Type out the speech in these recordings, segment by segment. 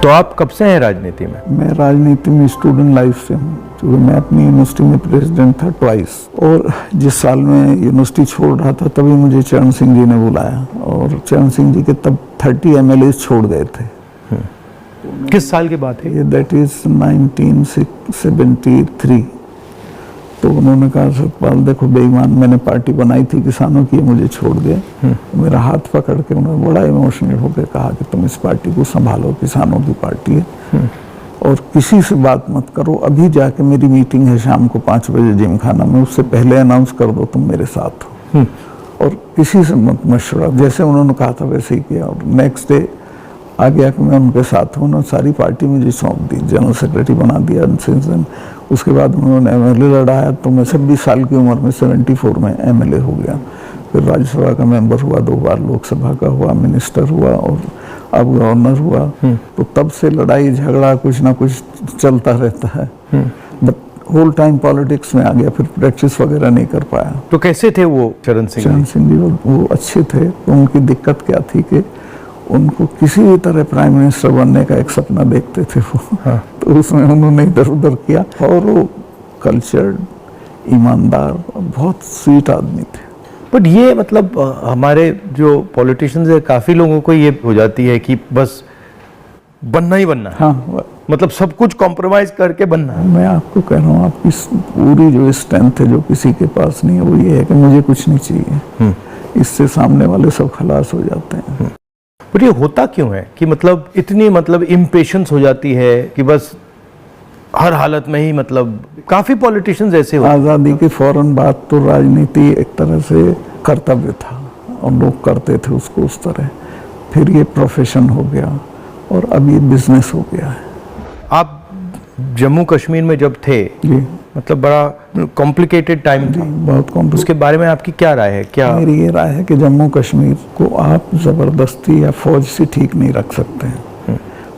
तो आप कब से हैं राजनीति में? मैं राजनीति में स्टूडेंट लाइफ से हूँ, क्योंकि मैं अपनी यूनिवर्सिटी में प्रेसिडेंट था ट्वाइस। और जिस साल मैं यूनिवर्सिटी छोड़ रहा था तभी मुझे चरण सिंह जी ने बुलाया, और चरण सिंह जी के तब 30 MLA छोड़ गए थे। किस साल की बात है? ये दैट इज 1973। तो उन्होंने कहा सतपाल देखो बेईमान, मैंने पार्टी बनाई थी किसानों की, मुझे छोड़ गए। मेरा हाथ पकड़ के उन्होंने बड़ा इमोशनल होकर कहा कि तुम इस पार्टी को संभालो, किसानों की पार्टी है, और किसी से बात मत करो। अभी जाके मेरी मीटिंग है शाम को 5 बजे जिम खाना में, उससे पहले अनाउंस कर दो तुम मेरे साथ हो, और किसी से मत मशवरा। जैसे उन्होंने कहा था वैसे ही किया, और नेक्स्ट डे आ गया कि मैं उनके साथ हूँ। उन्होंने सारी पार्टी मुझे सौंप दी, जनरल सेक्रेटरी बना दिया। उसके बाद उन्होंने MLA लड़ाया, तो मैं 26 साल की उम्र में 74 में MLA हो गया। फिर राज्यसभा का मेंबर हुआ, 2 बार लोकसभा का हुआ, मिनिस्टर हुआ, और अब गवर्नर हुआ। तो तब से लड़ाई झगड़ा कुछ ना कुछ चलता रहता है, बट होल टाइम पॉलिटिक्स में आ गया। फिर प्रैक्टिस वगैरह नहीं कर पाया। तो कैसे थे वो चरण सिंह? चरण सिंह जी वो अच्छे थे। तो उनकी दिक्कत क्या थी कि उनको किसी भी तरह प्राइम मिनिस्टर बनने का एक सपना देखते थे वो। हाँ। तो उसमें उन्होंने इधर उधर किया, और वो कल्चर्ड, ईमानदार, बहुत स्वीट आदमी थे। बट ये मतलब हमारे जो पॉलिटिशियंस है, काफ़ी लोगों को ये हो जाती है कि बस बनना ही बनना है। हाँ, मतलब सब कुछ कॉम्प्रोमाइज करके बनना है। मैं आपको कह रहा हूँ, आपकी पूरी जो स्ट्रेंथ है जो किसी के पास नहीं है, वो ये है कि मुझे कुछ नहीं चाहिए। इससे सामने वाले सब खलास हो जाते हैं। पर ये होता क्यों है कि मतलब इतनी मतलब इम्पेशंस हो जाती है कि बस हर हालत में ही, मतलब काफी पॉलिटिशियंस ऐसे हो। आज़ादी की फौरन बाद तो राजनीति एक तरह से कर्तव्य था, और लोग करते थे उसको उस तरह। फिर ये प्रोफेशन हो गया, और अब ये बिजनेस हो गया है। आप जम्मू कश्मीर में जब थे, जी, मतलब बड़ा कॉम्प्लिकेटेड टाइम था, बहुत कॉम्प्लिकेटेड। उसके बारे में आपकी क्या राय है? क्या मेरी ये राय है कि जम्मू कश्मीर को आप जबरदस्ती या फौज से ठीक नहीं रख सकते हैं।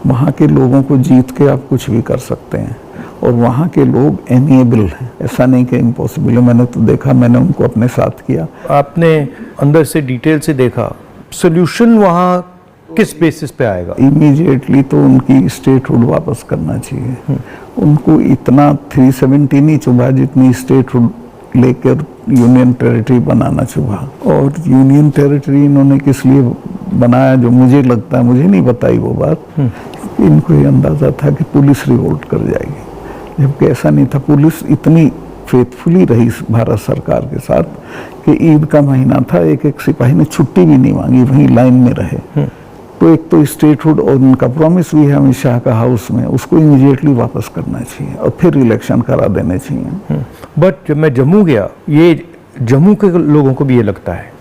वहाँ के लोगों को जीत के आप कुछ भी कर सकते हैं, और वहाँ के लोग एमिएबल हैं। ऐसा नहीं कि इम्पॉसिबल है। मैंने तो देखा, मैंने उनको अपने साथ किया। आपने अंदर से डिटेल से देखा, सोल्यूशन वहाँ किस बेसिस पे आएगा? इमीडिएटली तो उनकी स्टेटहुड वापस करना चाहिए। उनको इतना 370 नहीं चुभा जितनी स्टेटहुड लेकर यूनियन टेरिटरी बनाना चुभा। और यूनियन टेरिटरी इन्होंने किस लिए बनाया, जो मुझे लगता है, मुझे नहीं बताई वो बात, इनको ये अंदाजा था कि पुलिस रिवोल्ट कर जाएगी, जबकि ऐसा नहीं था। पुलिस इतनी फेथफुली रही भारत सरकार के साथ कि ईद का महीना था, एक एक सिपाही ने छुट्टी भी नहीं मांगी, वहीं लाइन में रहे। तो एक तो स्टेटहुड, और उनका प्रॉमिस भी है अमित शाह का हाउस में, उसको इमीडिएटली वापस करना चाहिए, और फिर इलेक्शन करा देने चाहिए। बट जब मैं जम्मू गया, ये जम्मू के लोगों को भी ये लगता है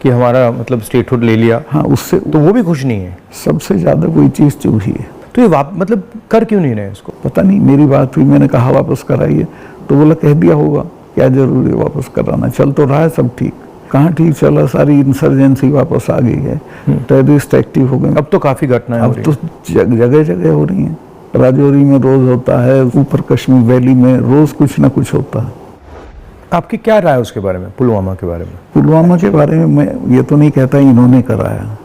कि हमारा मतलब स्टेटहुड ले लिया। हाँ, उससे तो वो भी खुश नहीं है। सबसे ज्यादा कोई चीज चुभी है। तो ये मतलब कर क्यों नहीं रहे इसको? पता नहीं, मेरी बात हुई, मैंने कहा वापस कराइए, तो बोला कह दिया होगा, क्या जरूरी है वापस कराना, चल तो रहा है सब ठीक। कहाँ ठीक चला, सारी इंसर्जेंसी वापस आ गई है, टेररिस्ट एक्टिव हो गए। अब तो काफी घटनाएं हो रही हैं। अब तो जगह जगह हो रही हैं। राजौरी में रोज होता है, ऊपर कश्मीर वैली में रोज कुछ ना कुछ होता है। आपकी क्या राय है उसके बारे में, पुलवामा के बारे में? पुलवामा के बारे में मैं ये तो नहीं कहता इन्होंने कराया,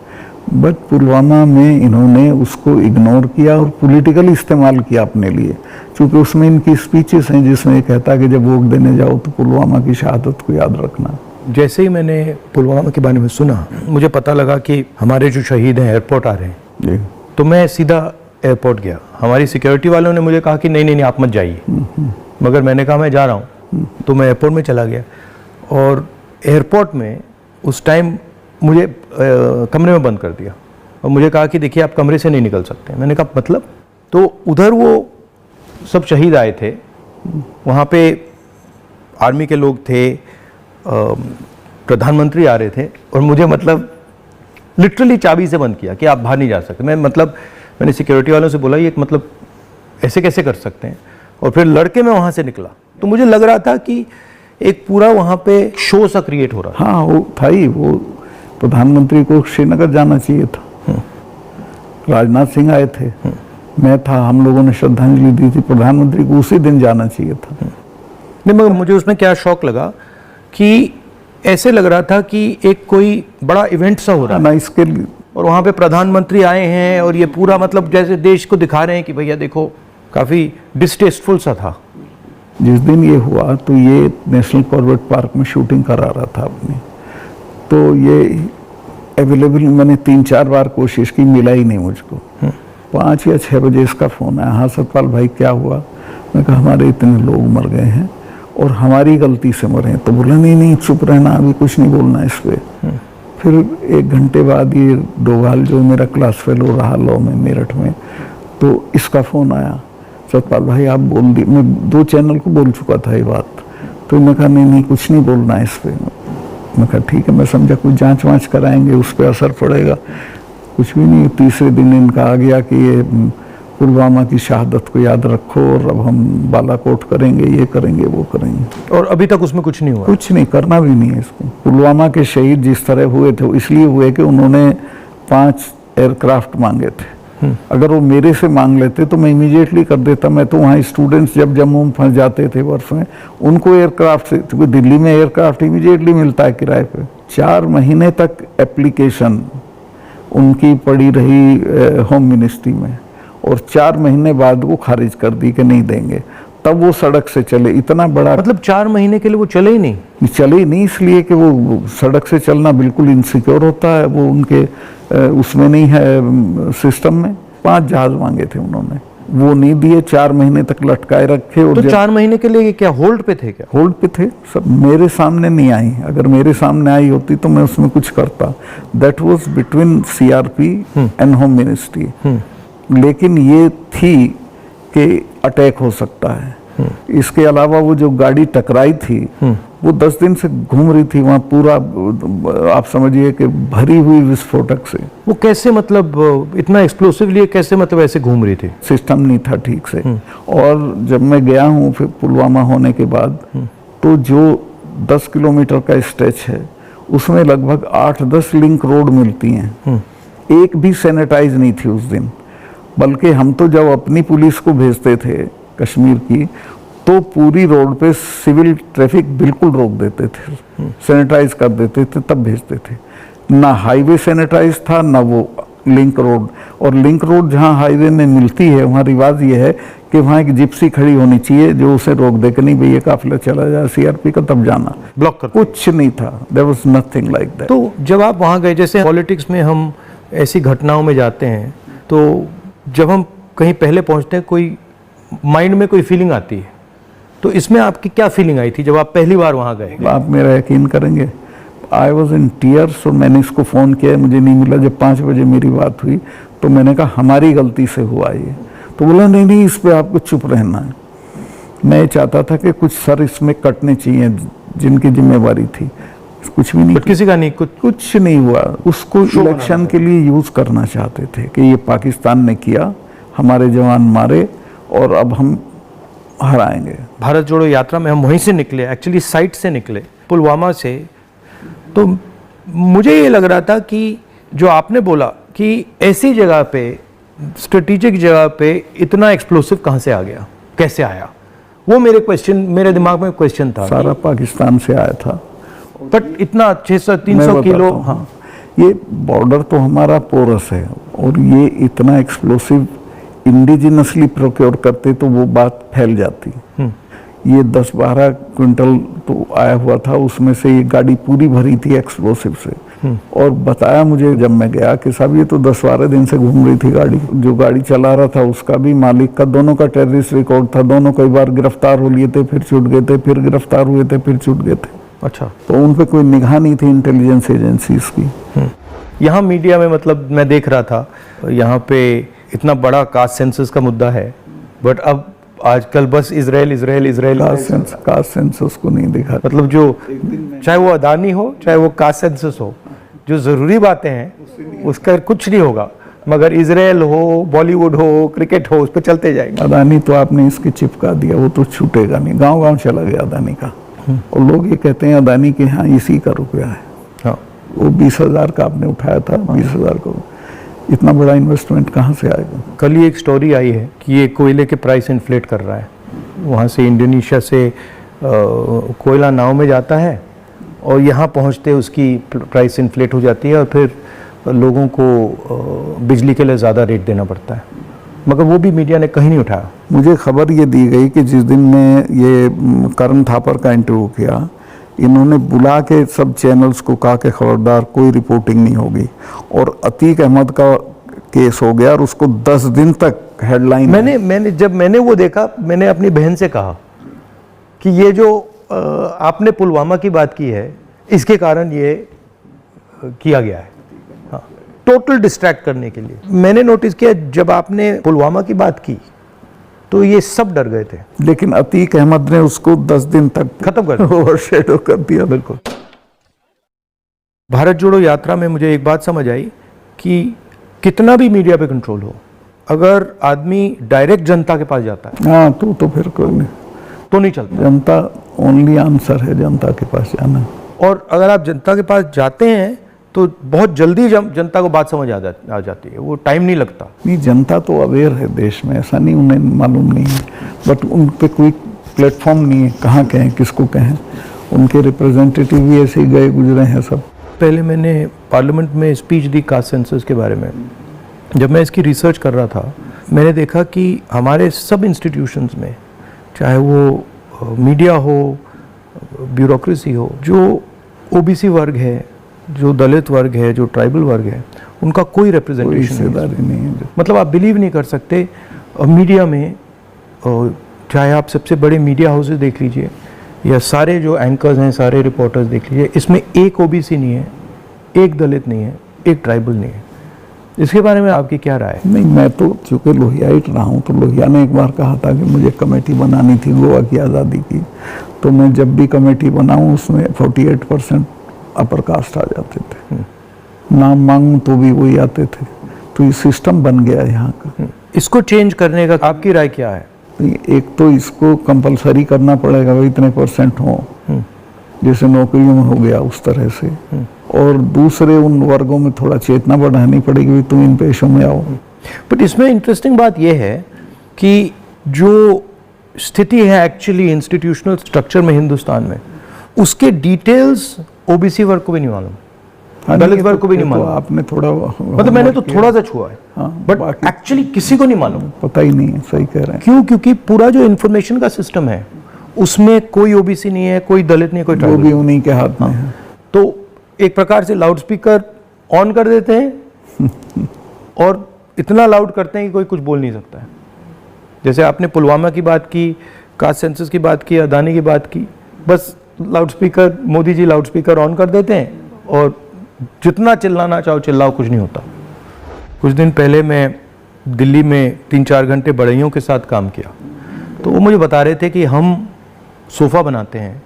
बट पुलवामा में इन्होंने उसको इग्नोर किया और पॉलिटिकल इस्तेमाल किया अपने लिए। क्योंकि उसमें इनकी स्पीचेस हैं जिसमें ये कहता है कि जब वोट देने जाओ तो पुलवामा की शहादत को याद रखना। जैसे ही मैंने पुलवामा के बारे में सुना, मुझे पता लगा कि हमारे जो शहीद हैं एयरपोर्ट आ रहे हैं जी, तो मैं सीधा एयरपोर्ट गया। हमारी सिक्योरिटी वालों ने मुझे कहा कि नहीं नहीं नहीं आप मत जाइए, मगर मैंने कहा मैं जा रहा हूँ। तो मैं एयरपोर्ट में चला गया, और एयरपोर्ट में उस टाइम मुझे कमरे में बंद कर दिया, और मुझे कहा कि देखिए आप कमरे से नहीं निकल सकते। मैंने कहा मतलब? तो उधर वो सब शहीद आए थे, वहाँ पे आर्मी के लोग थे, प्रधानमंत्री आ रहे थे, और मुझे मतलब लिटरली चाबी से बंद किया कि आप बाहर नहीं जा सकते। मैंने सिक्योरिटी वालों से बोला ये मतलब ऐसे कैसे कर सकते हैं, और फिर लड़के मैं वहाँ से निकला। तो मुझे लग रहा था कि एक पूरा वहाँ पे शो सा क्रिएट हो रहा था। हाँ, वो था ही। वो प्रधानमंत्री को श्रीनगर जाना चाहिए था, राजनाथ सिंह आए थे, मैं था, हम लोगों ने श्रद्धांजलि दी थी। प्रधानमंत्री को उसी दिन जाना चाहिए था। नहीं, मगर मुझे उसमें क्या शौक लगा कि ऐसे लग रहा था कि एक कोई बड़ा इवेंट सा हो रहा है ना, इसके लिए और वहाँ पे प्रधानमंत्री आए हैं और ये पूरा मतलब जैसे देश को दिखा रहे हैं कि भैया देखो, काफ़ी डिस्टेस्टफुल सा था। जिस दिन ये हुआ तो ये नेशनल कॉर्बेट पार्क में शूटिंग करा रहा था अपनी, तो ये अवेलेबल, मैंने 3-4 बार कोशिश की, मिला ही नहीं मुझको। 5 या 6 बजे इसका फ़ोन आया, हाँ सतपाल भाई क्या हुआ? मैं कहा हमारे इतने लोग मर गए हैं और हमारी गलती से मरे हैं। तो बोला नहीं चुप रहना, अभी कुछ नहीं बोलना इस पर। फिर 1 घंटे बाद ये डोभाल जो मेरा क्लास फेलो रहा लॉ में मेरठ में, तो इसका फ़ोन आया, सतपाल भाई आप बोल दी। मैं 2 चैनल को बोल चुका था ये बात, तो मैं कहा नहीं कुछ नहीं बोलना है इस पर। मैं कहा ठीक है, मैं समझा कुछ जांच वाँच कराएंगे, उस पर असर पड़ेगा। कुछ भी नहीं। तीसरे दिन इनका आ गया कि ये पुलवामा की शहादत को याद रखो और अब हम बालाकोट करेंगे, ये करेंगे, वो करेंगे। और अभी तक उसमें कुछ नहीं हुआ? कुछ नहीं, करना भी नहीं है इसको। पुलवामा के शहीद जिस तरह हुए थे इसलिए हुए कि उन्होंने 5 एयरक्राफ्ट मांगे थे। अगर वो मेरे से मांग लेते तो मैं इमीडिएटली कर देता। मैं तो वहाँ स्टूडेंट्स जब जम्मू में फंस जाते थे वर्ष में, उनको एयरक्राफ्ट से, क्योंकि दिल्ली में एयरक्राफ्ट इमीडिएटली मिलता है किराए पे। 4 महीने तक एप्लीकेशन उनकी पड़ी रही होम मिनिस्ट्री में और 4 महीने बाद वो खारिज कर दी कि नहीं देंगे। तब वो सड़क से चले। इतना बड़ा, मतलब 4 महीने के लिए वो चले ही नहीं? चले ही नहीं इसलिए कि वो सड़क से चलना बिल्कुल इनसिक्योर होता है, वो उनके उसमें नहीं है सिस्टम में। 5 जहाज मांगे थे उन्होंने, वो नहीं दिए। 4 महीने तक लटकाए रखे। और तो 4 महीने के लिए क्या होल्ड पे थे? क्या होल्ड पे थे? सब मेरे सामने नहीं आई। अगर मेरे सामने आई होती तो मैं उसमें कुछ करता। That was between CRP and home ministry. लेकिन ये थी कि अटैक हो सकता है। इसके अलावा वो जो गाड़ी टकराई थी वो 10 दिन से घूम रही थी वहाँ, पूरा आप समझिए कि भरी हुई विस्फोटक से। वो कैसे, मतलब इतना एक्सप्लोसिवली कैसे, मतलब ऐसे घूम रही थी? सिस्टम नहीं था ठीक से। और जब मैं गया हूँ फिर पुलवामा होने के बाद, तो जो 10 किलोमीटर का स्ट्रेच है उसमें लगभग 8-10 लिंक रोड मिलती हैं। एक भी सैनिटाइज नहीं थी उस दिन। बल्कि हम तो जब अपनी पुलिस को भेजते थे कश्मीर की, तो पूरी रोड पे सिविल ट्रैफिक बिल्कुल रोक देते थे, सैनिटाइज कर देते थे, तब भेजते थे। ना हाईवे सैनिटाइज था ना वो लिंक रोड। और लिंक रोड जहाँ हाईवे में मिलती है वहाँ रिवाज ये है कि वहाँ एक जिप्सी खड़ी होनी चाहिए जो उसे रोक दे कि नहीं भैया काफिला चला जाए सीआरपी का, तब जाना। ब्लॉक कर कुछ नहीं था, there was nothing like that. तो जब आप वहाँ गए, जैसे पॉलिटिक्स में हम ऐसी घटनाओं में जाते हैं, तो जब हम कहीं पहले पहुँचते हैं, कोई माइंड में कोई फीलिंग आती है, तो इसमें आपकी क्या फीलिंग आई थी जब आप पहली बार वहाँ गए? आप मेरा यकीन करेंगे, आई वॉज इन टीयर्स। और मैंने इसको फ़ोन किया, मुझे नहीं मिला। जब 5 बजे मेरी बात हुई तो मैंने कहा हमारी गलती से हुआ ये। तो बोला नहीं इस पर आपको चुप रहना है। मैं चाहता था कि कुछ सर इसमें कटने चाहिए जिनकी जिम्मेवारी थी। कुछ भी नहीं, किसी का नहीं, कुछ नहीं हुआ। उसको इलेक्शन के लिए यूज़ करना चाहते थे कि ये पाकिस्तान ने किया, हमारे जवान मारे और अब हम हराएंगे। भारत जोड़ो यात्रा में हम वहीं से निकले, एक्चुअली साइट से निकले, पुलवामा से। तो मुझे ये लग रहा था कि जो आपने बोला कि ऐसी जगह पे, स्ट्रेटेजिक जगह पे इतना एक्सप्लोसिव कहाँ से आ गया, कैसे आया, वो मेरे दिमाग में क्वेश्चन था। सारा पाकिस्तान से आया था, बट इतना 600-300 किलो। हाँ, ये बॉर्डर तो हमारा पोरस है और ये इतना एक्सप्लोसिव इंडिजिनसली प्रोक्योर करते तो वो बात फैल जाती। ये 10-12 क्विंटल तो आया हुआ था, उसमें से ये गाड़ी पूरी भरी थी एक्सप्लोसिव से। और बताया मुझे जब मैं गया कि साहब ये तो 10-12 दिन से घूम रही थी गाड़ी। जो गाड़ी चला रहा था उसका भी, मालिक का, दोनों का टेररिस्ट रिकॉर्ड था। दोनों कई बार गिरफ्तार हो लिए थे, फिर छूट गए थे, फिर गिरफ्तार हुए थे, फिर छूट गए थे। अच्छा, तो उन पे कोई निगाह नहीं थी इंटेलिजेंस एजेंसीज की। यहाँ मीडिया में, मतलब मैं देख रहा था, यहाँ पे इतना बड़ा कास्ट सेंसस का मुद्दा है, बट अब आजकल बस इजराइल। कास्ट सेंसस को नहीं दिखा। मतलब जो, चाहे वो अदानी हो, चाहे वो कास्ट सेंसस हो, जो ज़रूरी बातें हैं उसका कुछ नहीं होगा, मगर इजराइल हो, बॉलीवुड हो, क्रिकेट हो, उस पर चलते जाएंगे। अदानी तो आपने इसके चिपका दिया, वो तो छूटेगा नहीं। गांव-गांव चला गया अदानी का। और लोग ये कहते हैं अदानी के यहाँ इसी का रुपया है। हाँ, वो 20,000 का आपने उठाया था, 20,000 को इतना बड़ा इन्वेस्टमेंट कहाँ से आएगा? कल ही एक स्टोरी आई है कि ये कोयले के प्राइस इन्फ्लेट कर रहा है। वहाँ से इंडोनेशिया से कोयला नाव में जाता है और यहाँ पहुँचते उसकी प्राइस इन्फ्लेट हो जाती है और फिर लोगों को बिजली के लिए ज़्यादा रेट देना पड़ता है, मगर वो भी मीडिया ने कहीं नहीं उठाया। मुझे खबर ये दी गई कि जिस दिन मैं ये करण थापर का इंटरव्यू किया, इन्होंने बुला के सब चैनल्स को कहा कि खबरदार कोई रिपोर्टिंग नहीं होगी, और अतीक अहमद का केस हो गया और उसको 10 दिन तक हेडलाइन। जब मैंने वो देखा, मैंने अपनी बहन से कहा कि ये जो आपने पुलवामा की बात की है, इसके कारण ये किया गया है, हाँ, टोटल डिस्ट्रैक्ट करने के लिए। मैंने नोटिस किया जब आपने पुलवामा की बात की तो ये सब डर गए थे, लेकिन अतीक अहमद ने उसको 10 दिन तक खत्म कर दिया, ओवरशैडो कर दिया। बिल्कुल। भारत जोड़ो यात्रा में मुझे एक बात समझ आई कि कितना भी मीडिया पे कंट्रोल हो, अगर आदमी डायरेक्ट जनता के पास जाता है हाँ तो फिर कोई नहीं, तो नहीं चलता। जनता ओनली आंसर है, जनता के पास जाना। और अगर आप जनता के पास जाते हैं तो बहुत जल्दी जनता को बात समझ आ जाती है, वो टाइम नहीं लगता। नहीं, जनता तो अवेयर है देश में, ऐसा नहीं उन्हें मालूम नहीं है, बट उन पे कोई प्लेटफॉर्म नहीं है, कहाँ कहें, किसको कहें। उनके रिप्रेजेंटेटिव भी ऐसे ही गए गुजरे हैं सब। पहले मैंने पार्लियामेंट में स्पीच दी कास्ट सेंसस के बारे में। जब मैं इसकी रिसर्च कर रहा था, मैंने देखा कि हमारे सब इंस्टीट्यूशंस में, चाहे वो मीडिया हो, ब्यूरोक्रेसी हो, जो ओबीसी वर्ग है, जो दलित वर्ग है, जो ट्राइबल वर्ग है, उनका कोई रिप्रेजेंटेशन नहीं है। मतलब आप बिलीव नहीं कर सकते, मीडिया में चाहे आप सबसे बड़े मीडिया हाउसेस देख लीजिए या सारे जो एंकर्स हैं, सारे रिपोर्टर्स देख लीजिए, इसमें एक ओबीसी नहीं है, एक दलित नहीं है, एक ट्राइबल नहीं है। इसके बारे में आपकी क्या राय है? नहीं, मैं तो चूँकि लोहियाइट रहा हूँ, तो लोहिया ने एक बार कहा था कि मुझे कमेटी बनानी थी गोवा की आज़ादी की, तो मैं जब भी कमेटी बनाऊँ उसमें 48% अपर कास्ट आ जाते थे, नाम मांगूं तो भी वही आते थे। तो ये सिस्टम बन गया यहाँ का। इसको चेंज करने का आपकी राय क्या है? एक तो इसको कंपलसरी करना पड़ेगा, भाई इतने % हो, जैसे नौकरियों में हो गया उस तरह से, और दूसरे उन वर्गों में थोड़ा चेतना बढ़ानी पड़ेगी, भाई तुम इन पेशों में आओ। बट इसमें इंटरेस्टिंग बात यह है कि जो स्थिति है एक्चुअली इंस्टीट्यूशनल स्ट्रक्चर में हिंदुस्तान में, उसके डिटेल्स ओबीसी वर्ग को भी नहीं मालूम, दलित वर्ग को भी नहीं मालूम। आपने थोड़ा, मतलब मैंने तो थोड़ा सा छुआ है, बट एक्चुअली किसी को नहीं मालूम, पता ही नहीं है। सही कह रहे हैं। क्यों? क्योंकि पूरा जो इंफॉर्मेशन का सिस्टम है उसमें कोई ओबीसी नहीं है, कोई दलित नहीं, कोई वो ट्राइबल, भी उन्हीं के हाथ में है। तो एक प्रकार से लाउड स्पीकर ऑन कर देते हैं और इतना लाउड करते हैं कि कोई कुछ बोल नहीं सकता है। जैसे आपने पुलवामा की बात की, कास्ट सेंसस की बात की, अदानी की बात की, बस loud speaker, Modi ji loud speaker on कर देते हैं और जितना चिल्लाना चाहो चिल्लाओ, कुछ नहीं होता। कुछ दिन पहले मैं दिल्ली में 3-4 घंटे बढ़इयों के साथ काम किया, तो वो मुझे बता रहे थे कि हम सोफ़ा बनाते हैं,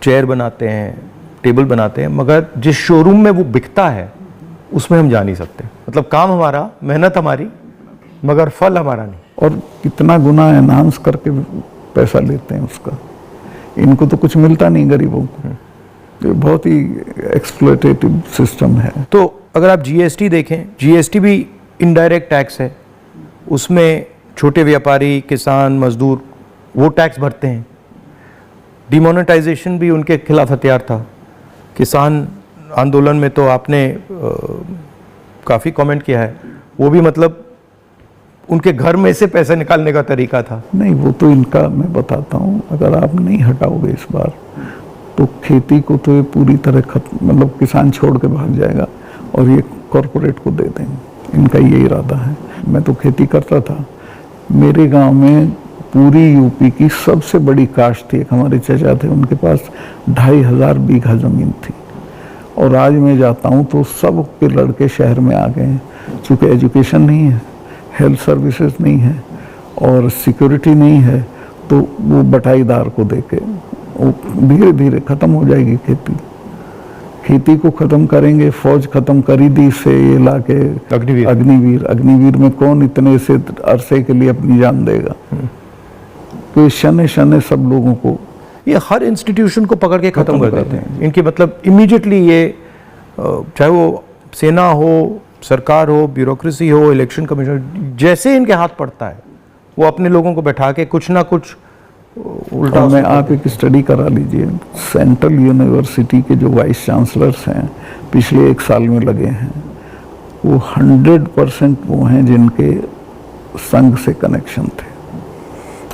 चेयर बनाते हैं, टेबल बनाते हैं, मगर जिस शोरूम में वो बिकता है उसमें हम जा नहीं सकते। मतलब काम हमारा, मेहनत हमारी, मगर फल हमारा नहीं। और कितना गुना एनहांस करके पैसा लेते हैं उसका। इनको तो कुछ मिलता नहीं गरीबों को। ये बहुत ही एक्सप्लॉयटेटिव सिस्टम है। तो अगर आप जीएसटी देखें, जीएसटी भी इनडायरेक्ट टैक्स है, उसमें छोटे व्यापारी, किसान, मजदूर वो टैक्स भरते हैं। डिमोनेटाइजेशन भी उनके खिलाफ हथियार था। किसान आंदोलन में तो आपने काफ़ी कमेंट किया है, वो भी मतलब उनके घर में से पैसे निकालने का तरीका था। नहीं, वो तो इनका मैं बताता हूँ, अगर आप नहीं हटाओगे इस बार तो खेती को तो ये पूरी तरह खत्म, मतलब किसान छोड़ के भाग जाएगा और ये कॉरपोरेट को दे देंगे। इनका ये इरादा है। मैं तो खेती करता था, मेरे गांव में पूरी यूपी की सबसे बड़ी काश्त थी। एक हमारे चाचा थे, उनके पास 2500 बीघा ज़मीन थी, और आज मैं जाता हूँ तो सब के लड़के शहर में आ गए हैं। चूँकि एजुकेशन नहीं है, हेल्थ सर्विसेज नहीं है और सिक्योरिटी नहीं है, तो वो बटाईदार को देके वो धीरे धीरे ख़त्म हो जाएगी खेती। खेती को ख़त्म करेंगे, फौज ख़त्म करी दी से ये ला के अग्निवीर में कौन इतने से अरसे के लिए अपनी जान देगा। तो शने शने सब लोगों को, ये हर इंस्टीट्यूशन को पकड़ के ख़त्म कर देते हैं। इनके मतलब इमीडिएटली ये, चाहे वो सेना हो, सरकार हो, ब्यूरोक्रेसी हो, इलेक्शन कमीशन, जैसे इनके हाथ पड़ता है वो अपने लोगों को बैठा के कुछ ना कुछ उल्टा। मैं आप एक स्टडी करा लीजिए, सेंट्रल यूनिवर्सिटी के जो वाइस चांसलर्स हैं पिछले 1 साल में लगे हैं, वो 100% वो हैं जिनके संघ से कनेक्शन थे।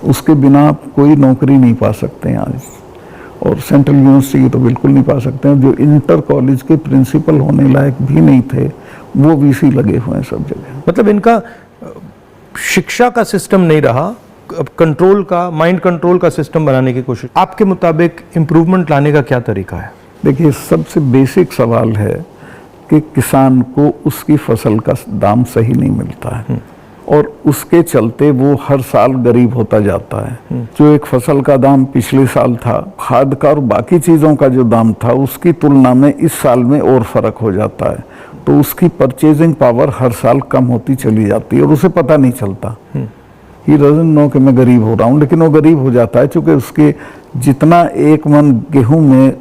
उसके बिना आप कोई नौकरी नहीं पा सकते हैं आज, और सेंट्रल यूनिवर्सिटी की तो बिल्कुल नहीं पा सकते हैं। जो इंटर कॉलेज के प्रिंसिपल होने लायक भी नहीं थे वो वीसी लगे हुए हैं सब जगह। मतलब इनका शिक्षा का सिस्टम नहीं रहा, अब कंट्रोल का, माइंड कंट्रोल का सिस्टम बनाने की कोशिश। आपके मुताबिक इम्प्रूवमेंट लाने का क्या तरीका है? देखिए, सबसे बेसिक सवाल है कि किसान को उसकी फसल का दाम सही नहीं मिलता है और उसके चलते वो हर साल गरीब होता जाता है। जो एक फसल का दाम पिछले साल था, खाद का और बाकी चीज़ों का जो दाम था, उसकी तुलना में इस साल में और फर्क हो जाता है। तो उसकी परचेजिंग पावर हर साल कम होती चली जाती है और उसे पता नहीं चलता। ही डजंट नो कि मैं गरीब हो रहा हूँ, लेकिन वो गरीब हो जाता है क्योंकि उसके जितना एक मन गेहूं में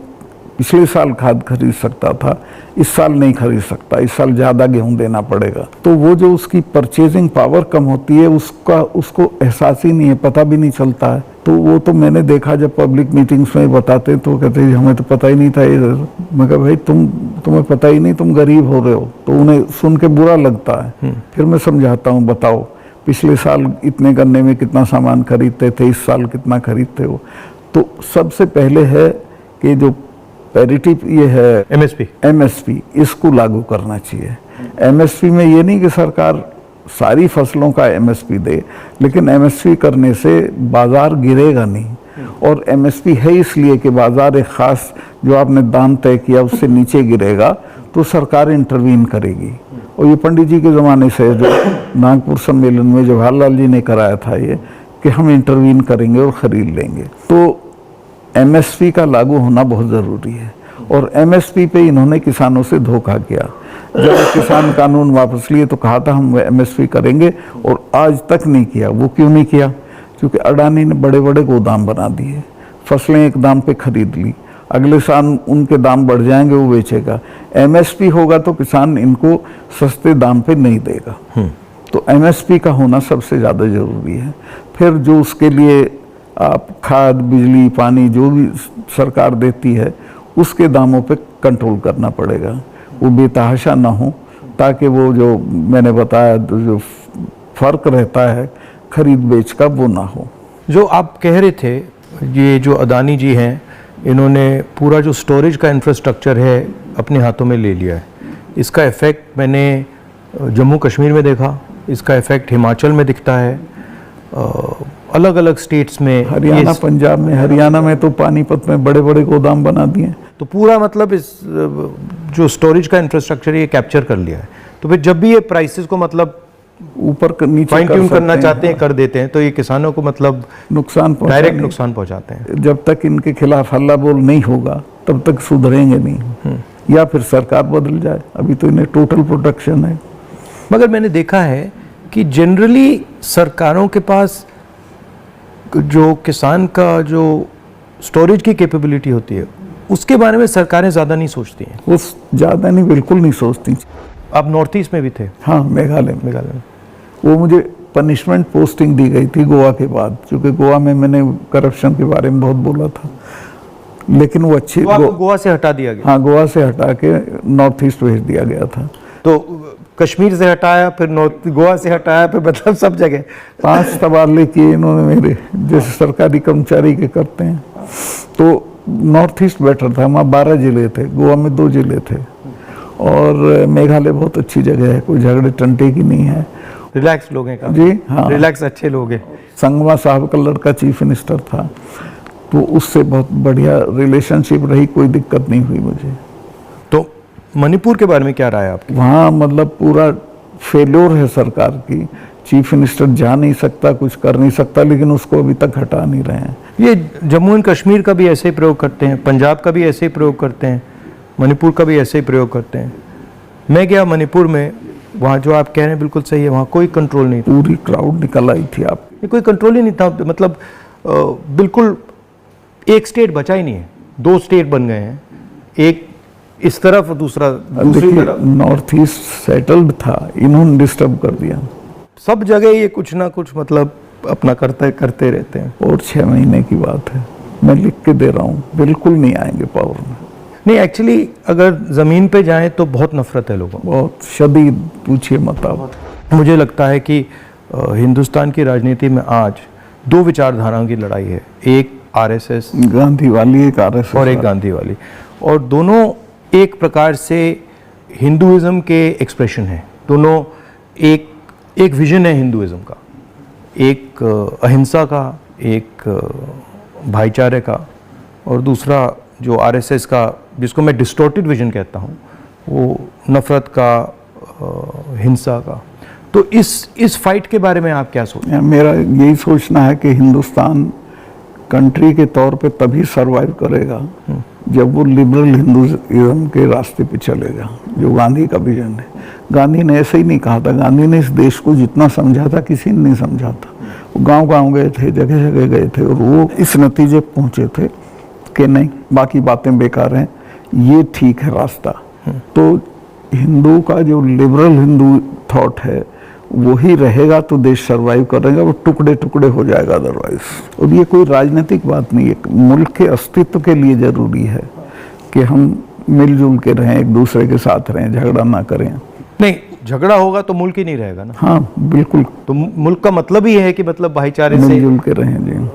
पिछले साल खाद खरीद सकता था, इस साल नहीं खरीद सकता, इस साल ज़्यादा गेहूं देना पड़ेगा। तो वो जो उसकी परचेजिंग पावर कम होती है उसको एहसास ही नहीं है, पता भी नहीं चलता है। तो वो तो मैंने देखा, जब पब्लिक मीटिंग्स में बताते तो कहते हैं हमें तो पता ही नहीं था ये। मैं कहा भाई तुम्हें पता ही नहीं, तुम गरीब हो रहे हो। तो उन्हें सुन के बुरा लगता है। फिर मैं समझाता हूँ, बताओ पिछले साल इतने गन्ने में कितना सामान खरीदते थे, इस साल कितना खरीदते हो। तो सबसे पहले है कि जो पैरिटी ये है एमएसपी इसको लागू करना चाहिए। एमएसपी में ये नहीं कि सरकार सारी फसलों का एमएसपी दे, लेकिन एमएसपी करने से बाजार गिरेगा नहीं। और एमएसपी है इसलिए कि बाजार एक खास जो आपने दाम तय किया उससे नीचे गिरेगा तो सरकार इंटरवीन करेगी। और ये पंडित जी के ज़माने से जो नागपुर सम्मेलन में जवाहरलाल जी ने कराया था ये कि हम इंटरवीन करेंगे और ख़रीद लेंगे। तो एमएसपी का लागू होना बहुत ज़रूरी है। और एमएसपी पे इन्होंने किसानों से धोखा किया। जब किसान कानून वापस लिए तो कहा था हम एमएसपी करेंगे, और आज तक नहीं किया। वो क्यों नहीं किया? क्योंकि अडानी ने बड़े बड़े गोदाम बना दिए, फसलें एक दाम पे खरीद ली, अगले साल उनके दाम बढ़ जाएंगे, वो बेचेगा। एमएसपी होगा तो किसान इनको सस्ते दाम पे नहीं देगा। तो एमएसपी का होना सबसे ज़्यादा ज़रूरी है। फिर जो उसके लिए आप खाद, बिजली, पानी जो भी सरकार देती है उसके दामों पे कंट्रोल करना पड़ेगा, वो बेतहाशा ना हो, ताकि वो जो मैंने बताया जो फर्क रहता है खरीद बेच का वो ना हो। जो आप कह रहे थे, ये जो अदानी जी हैं, इन्होंने पूरा जो स्टोरेज का इंफ्रास्ट्रक्चर है अपने हाथों में ले लिया है। इसका इफ़ेक्ट मैंने जम्मू कश्मीर में देखा, इसका इफ़ेक्ट हिमाचल में दिखता है, अलग अलग स्टेट्स में, हरियाणा, पंजाब में। हरियाणा में तो पानीपत में बड़े बड़े गोदाम बना दिए। तो पूरा मतलब इस जो स्टोरेज का इंफ्रास्ट्रक्चर ये कैप्चर कर लिया है। तो फिर जब भी ये प्राइसेस को मतलब ऊपर नीचे फाइन ट्यून करना चाहते हैं, कर देते हैं, तो ये किसानों को मतलब नुकसान, डायरेक्ट नुकसान पहुंचाते हैं। जब तक इनके खिलाफ हल्ला बोल नहीं होगा तब तक सुधरेंगे नहीं, या फिर सरकार बदल जाए। अभी तो इन्हें टोटल प्रोटेक्शन है। मगर मैंने देखा है कि जनरली सरकारों के पास जो किसान का जो स्टोरेज की कैपेबिलिटी होती है उसके बारे में सरकारें ज़्यादा नहीं सोचती हैं। वो ज़्यादा नहीं, बिल्कुल नहीं सोचती। आप नॉर्थ ईस्ट में भी थे? हाँ, मेघालय में। वो मुझे पनिशमेंट पोस्टिंग दी गई थी गोवा के बाद, क्योंकि गोवा में मैंने करप्शन के बारे में बहुत बोला था। लेकिन वो अच्छी गोवा से हटा दिया गया। हाँ, गोवा से हटा के नॉर्थ ईस्ट भेज दिया गया था। तो कश्मीर से हटाया, फिर नॉर्थ गोवा से हटाया, फिर मतलब सब जगह 5 तबादले किए इन्होंने मेरे, जैसे सरकारी कर्मचारी के करते हैं। तो नॉर्थ ईस्ट बेटर था, वहाँ 12 जिले थे, गोवा में 2 जिले थे। और मेघालय बहुत अच्छी जगह है, कोई झगड़े टंटे की नहीं है, रिलैक्स लोग हैं। जी हाँ, रिलैक्स अच्छे लोग हैं। संगमा साहब का लड़का चीफ मिनिस्टर था, तो उससे बहुत बढ़िया रिलेशनशिप रही, कोई दिक्कत नहीं हुई मुझे। तो मणिपुर के बारे में क्या राय है आपकी? वहाँ मतलब पूरा फेल्योर है सरकार की। चीफ मिनिस्टर जा नहीं सकता, कुछ कर नहीं सकता, लेकिन उसको अभी तक हटा नहीं रहे हैं। ये जम्मू एंड कश्मीर का भी ऐसे ही प्रयोग करते हैं, पंजाब का भी ऐसे ही प्रयोग करते हैं, मणिपुर का भी ऐसे ही प्रयोग करते हैं। मैं गया मणिपुर में, वहाँ जो आप कह रहे हैं बिल्कुल सही है, वहाँ कोई कंट्रोल नहीं था। पूरी क्राउड निकल आई थी। आप कोई कंट्रोल ही नहीं था, मतलब बिल्कुल एक स्टेट बचा ही नहीं है, 2 स्टेट बन गए हैं, एक इस तरफ दूसरा दूसरी तरफ। नॉर्थ ईस्ट सेटल्ड था, इन्होंने डिस्टर्ब कर दिया। सब जगह ये कुछ ना कुछ मतलब अपना करते रहते हैं। और 6 महीने की बात है, मैं लिख के दे रहा हूँ, बिल्कुल नहीं आएंगे पावर में। नहीं, एक्चुअली अगर ज़मीन पे जाएं तो बहुत नफरत है लोगों को, बहुत शदीद, पूछिए मत आप। मुझे लगता है कि हिंदुस्तान की राजनीति में आज दो विचारधाराओं की लड़ाई है, एक आरएसएस गांधी वाली, एक आरएसएस और एक गांधी वाली, और दोनों एक प्रकार से हिंदुइज्म के एक्सप्रेशन हैं। दोनों एक विजन है हिंदुइज्म का, एक अहिंसा का, एक भाईचारे का, और दूसरा जो आरएसएस का, जिसको मैं डिस्टॉर्टेड विजन कहता हूँ, वो नफरत का, हिंसा का। तो इस फाइट के बारे में आप क्या सोचते हैं? मेरा यही सोचना है कि हिंदुस्तान कंट्री के तौर पे तभी सरवाइव करेगा जब वो लिबरल हिंदुइज्म के रास्ते पे चलेगा, जो गांधी का विजन है। गांधी ने ऐसे ही नहीं कहा था, गांधी ने इस देश को जितना समझा था किसी ने नहीं समझा था। वो गांव-गांव गए थे, जगह जगह गए थे, और वो इस नतीजे पे पहुंचे थे कि नहीं, बाकी बातें बेकार हैं, ये ठीक है रास्ता। तो हिंदू का जो लिबरल हिंदू थॉट है वही रहेगा तो देश सरवाइव करेगा, वो टुकड़े टुकड़े हो जाएगा अदरवाइज। और ये कोई राजनीतिक बात नहीं है, मुल्क के अस्तित्व के लिए जरूरी है कि हम मिलजुल के रहें, एक दूसरे के साथ रहें, झगड़ा ना करें। नहीं, झगड़ा होगा तो मुल्क ही नहीं रहेगा ना। हाँ बिल्कुल, तो मुल्क का मतलब ही है कि मतलब भाईचारे से मिलजुल के रहें जी,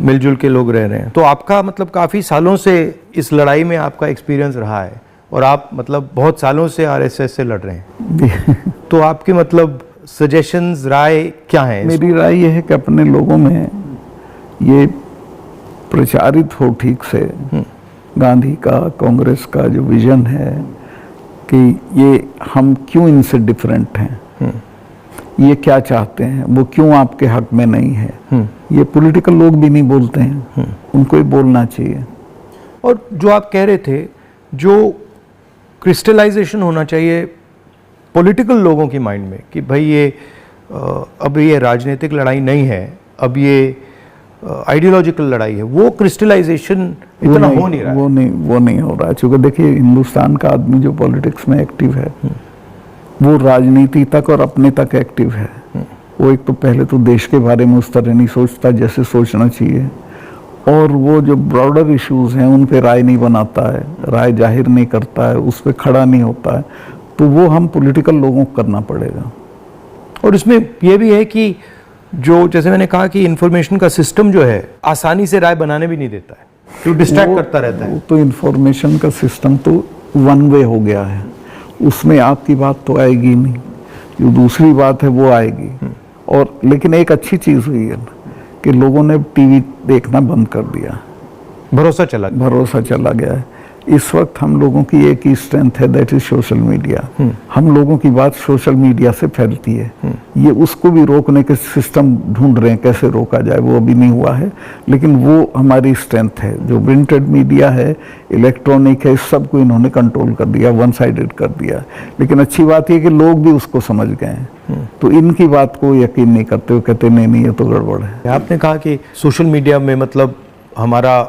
मिलजुल के लोग रह रहे हैं। तो आपका मतलब काफ़ी सालों से इस लड़ाई में आपका एक्सपीरियंस रहा है, और आप मतलब बहुत सालों से आरएसएस से लड़ रहे हैं। तो आपकी मतलब सजेशंस, राय क्या है? मेरी राय ये है कि अपने लोगों में ये प्रचारित हो ठीक से गांधी का, कांग्रेस का जो विजन है कि ये हम क्यों इनसे डिफरेंट हैं, ये क्या चाहते हैं, वो क्यों आपके हक में नहीं है, ये पॉलिटिकल लोग भी नहीं बोलते हैं, उनको ही बोलना चाहिए। और जो आप कह रहे थे, जो क्रिस्टलाइजेशन होना चाहिए पॉलिटिकल लोगों की माइंड में कि भाई ये अब ये राजनीतिक लड़ाई नहीं है, अब ये आइडियोलॉजिकल लड़ाई है, वो क्रिस्टलाइजेशन इतना हो नहीं रहा है। वो नहीं हो रहा है, क्योंकि देखिए हिंदुस्तान का आदमी जो पॉलिटिक्स में एक्टिव है वो राजनीति तक और अपने तक एक्टिव है। वो एक तो पहले तो देश के बारे में उस तरह नहीं सोचता जैसे सोचना चाहिए, और वो जो ब्रॉडर इश्यूज हैं उन पे राय नहीं बनाता है, राय जाहिर नहीं करता है, उस पर खड़ा नहीं होता है। तो वो हम पॉलिटिकल लोगों को करना पड़ेगा। और इसमें यह भी है कि जो, जैसे मैंने कहा कि इंफॉर्मेशन का सिस्टम जो है आसानी से राय बनाने भी नहीं देता है, जो डिस्ट्रैक्ट करता रहता है। तो इंफॉर्मेशन का सिस्टम तो वन वे हो गया है, उसमें आपकी बात तो आएगी नहीं, जो दूसरी बात है वो आएगी। और लेकिन एक अच्छी चीज़ हुई है कि लोगों ने टीवी देखना बंद कर दिया, भरोसा चला गया है। इस वक्त हम लोगों की एक ही स्ट्रेंथ है, दैट इज सोशल मीडिया। हम लोगों की बात सोशल मीडिया से फैलती है। ये उसको भी रोकने के सिस्टम ढूंढ रहे हैं, कैसे रोका जाए, वो अभी नहीं हुआ है, लेकिन वो हमारी स्ट्रेंथ है। जो प्रिंटेड मीडिया है, इलेक्ट्रॉनिक है, इस सबको इन्होंने कंट्रोल कर दिया, वन साइडेड कर दिया। लेकिन अच्छी बात यह कि लोग भी उसको समझ गए हैं, तो इनकी बात को यकीन नहीं करते, वो कहते नहीं ये तो गड़बड़ है। आपने कहा कि सोशल मीडिया में मतलब हमारा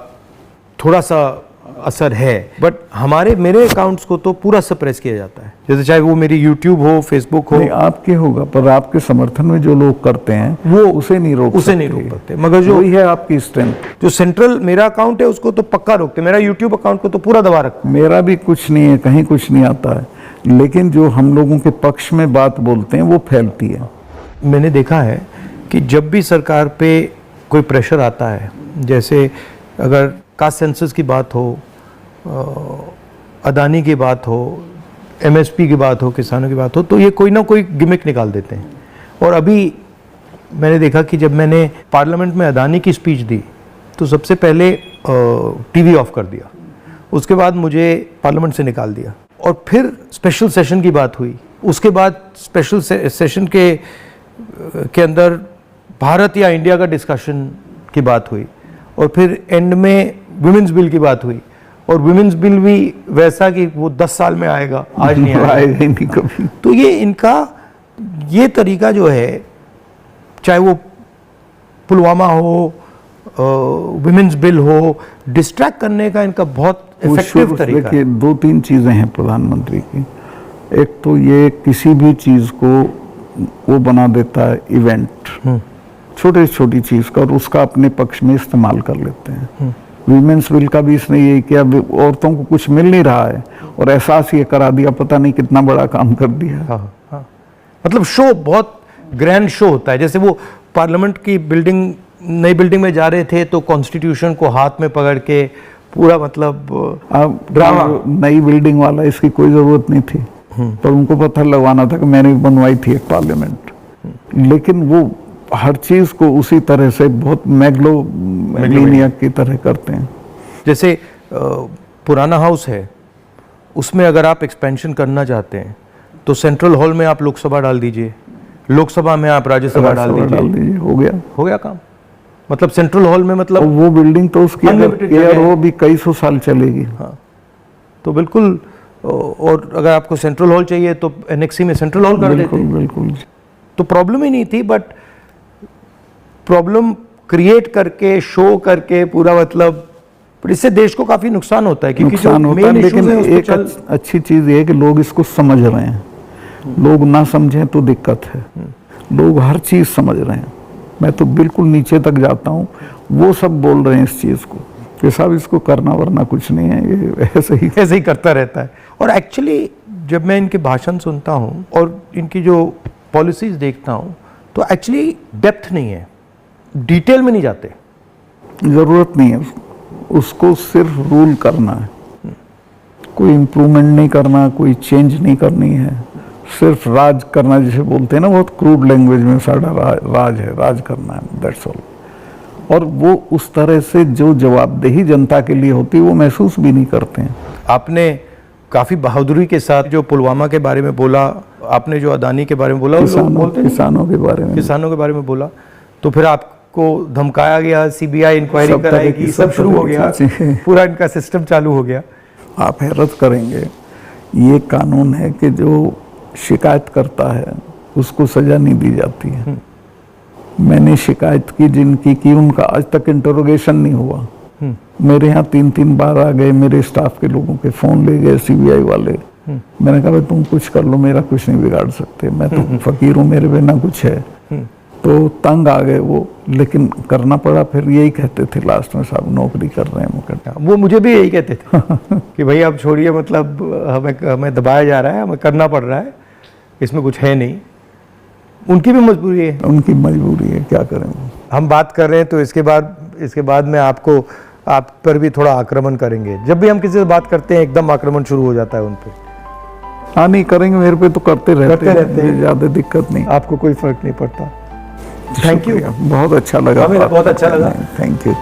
थोड़ा सा असर है, बट मेरे अकाउंट्स को तो पूरा सप्रेस किया जाता है, जैसे चाहे वो मेरी यूट्यूब हो, फेसबुक हो। नहीं, आपके होगा, पर आपके समर्थन में जो लोग करते हैं वो उसे नहीं रोक सकते। मगर जो वही है आपकी स्ट्रेंथ। जो सेंट्रल मेरा अकाउंट है उसको तो पक्का रोकते, मेरा यूट्यूब अकाउंट को तो पूरा दबा रखते। मेरा भी कुछ नहीं है, कहीं कुछ नहीं आता है, लेकिन जो हम लोगों के पक्ष में बात बोलते हैं वो फैलती है। मैंने देखा है कि जब भी सरकार पे कोई प्रेशर आता है, जैसे अगर कास्ट सेंसस की बात हो, अदानी की बात हो, एमएसपी की बात हो, किसानों की बात हो, तो ये कोई ना कोई गिमिक निकाल देते हैं। और अभी मैंने देखा कि जब मैंने पार्लियामेंट में अदानी की स्पीच दी तो सबसे पहले टीवी ऑफ कर दिया, उसके बाद मुझे पार्लियामेंट से निकाल दिया, और फिर स्पेशल सेशन की बात हुई, उसके बाद स्पेशल सेशन के अंदर भारत या इंडिया का डिस्कशन की बात हुई, और फिर एंड में विमेंस बिल की बात हुई, और विमेंस बिल भी वैसा कि वो 10 साल में आएगा, आज नहीं आएगा ही नहीं कभी। तो ये इनका ये तरीका जो है, चाहे वो पुलवामा हो, विमेंस बिल हो, डिस्ट्रैक्ट करने का इनका बहुत इफेक्टिव तरीका है। 2-3 चीजें हैं प्रधानमंत्री की। एक तो ये किसी भी चीज को वो बना देता है इवेंट, छोटी छोटी चीज का, और उसका अपने पक्ष में इस्तेमाल कर लेते हैं। वीमेंस बिल का भी इसने यही किया, औरतों को कुछ मिल नहीं रहा है और एहसास ये करा दिया, पता नहीं कितना बड़ा काम कर दिया। हाँ हाँ, मतलब शो बहुत ग्रैंड शो होता है। जैसे वो पार्लियामेंट की बिल्डिंग, नई बिल्डिंग में जा रहे थे तो कॉन्स्टिट्यूशन को हाथ में पकड़ के पूरा मतलब ड्रामा। नई बिल्डिंग वाला इसकी कोई जरूरत नहीं थी, पर उनको पत्थर लगवाना था कि मैंने बनवाई थी एक पार्लियामेंट। लेकिन वो हर चीज को उसी तरह से बहुत मैग्लोमेनियक की तरह करते हैं। जैसे पुराना हाउस है, उसमें अगर आप एक्सपेंशन करना चाहते हैं तो सेंट्रल हॉल में आप लोकसभा डाल दीजिए, लोकसभा में आप राज्यसभा डाल दीजिए, हो गया काम। मतलब सेंट्रल हॉल में मतलब वो बिल्डिंग तो उसकी अगर वो भी कई सौ साल चलेगी। हाँ, तो बिल्कुल। और अगर आपको सेंट्रल हॉल चाहिए तो एनेक्सी में सेंट्रल हॉल कर देते। बिल्कुल, तो प्रॉब्लम ही नहीं थी, बट प्रॉब्लम क्रिएट करके, शो करके पूरा मतलब, इससे देश को काफी नुकसान होता है। क्योंकि नुकसान होता है, लेकिन एक अच्छी चीज ये है कि लोग इसको समझ रहे हैं। लोग ना समझें तो दिक्कत है, लोग हर चीज समझ रहे हैं। मैं तो बिल्कुल नीचे तक जाता हूँ, वो सब बोल रहे हैं इस चीज को कि साहब इसको करना वरना कुछ नहीं है, ये ऐसे ही करता रहता है। और एक्चुअली जब मैं इनके भाषण सुनता हूँ और इनकी जो पॉलिसीज देखता हूँ तो एक्चुअली डेप्थ नहीं है, डिटेल में नहीं जाते। जरूरत नहीं है उसको सिर्फ रूल करना है, कोई इम्प्रूवमेंट नहीं करना, कोई चेंज नहीं करनी है, सिर्फ राज करना, जिसे बोलते हैं ना बहुत क्रूड लैंग्वेज में, सारा राज है, राज करना है, दैट्स ऑल। और वो उस तरह से जो जवाबदेही जनता के लिए होती है वो महसूस भी नहीं करते हैं। आपने काफी बहादुरी के साथ जो पुलवामा के बारे में बोला, आपने जो अदानी के बारे में बोला, किसानों के बारे में बोला, तो फिर आपको धमकाया गया, सीबीआई इंक्वायरी कराएगी, सब शुरू हो गया, पूरा इनका सिस्टम चालू हो गया। आप हैरत करेंगे, ये कानून है कि जो शिकायत करता है उसको सजा नहीं दी जाती है। मैंने शिकायत की जिनकी की, उनका आज तक इंटरोगेशन नहीं हुआ। मेरे यहाँ 3-3 बार आ गए, मेरे स्टाफ के लोगों के फोन ले गए सीबीआई वाले। मैंने कहा भाई तुम कुछ कर लो, मेरा कुछ नहीं बिगाड़ सकते, मैं तो फकीर हूँ, मेरे बिना कुछ है। तो तंग आ गए वो, लेकिन करना पड़ा। फिर यही कहते थे लास्ट में, साहब नौकरी कर रहे हैं मुकदमा। वो मुझे भी यही कहते थे कि भाई आप छोड़िए, मतलब हमें दबाया जा रहा है, हमें करना पड़ रहा है, इसमें कुछ है नहीं। उनकी भी मजबूरी है, उनकी मजबूरी है, क्या करें। हम बात कर रहे हैं तो इसके बाद में आप पर भी थोड़ा आक्रमण करेंगे। जब भी हम किसी से बात करते हैं एकदम आक्रमण शुरू हो जाता है उन पे। हाँ नहीं करेंगे, मेरे पे तो करते रहते हैं, ज्यादा दिक्कत नहीं, आपको कोई फर्क नहीं पड़ता। थैंक यू, बहुत अच्छा लगा, बहुत अच्छा लगा, थैंक यू।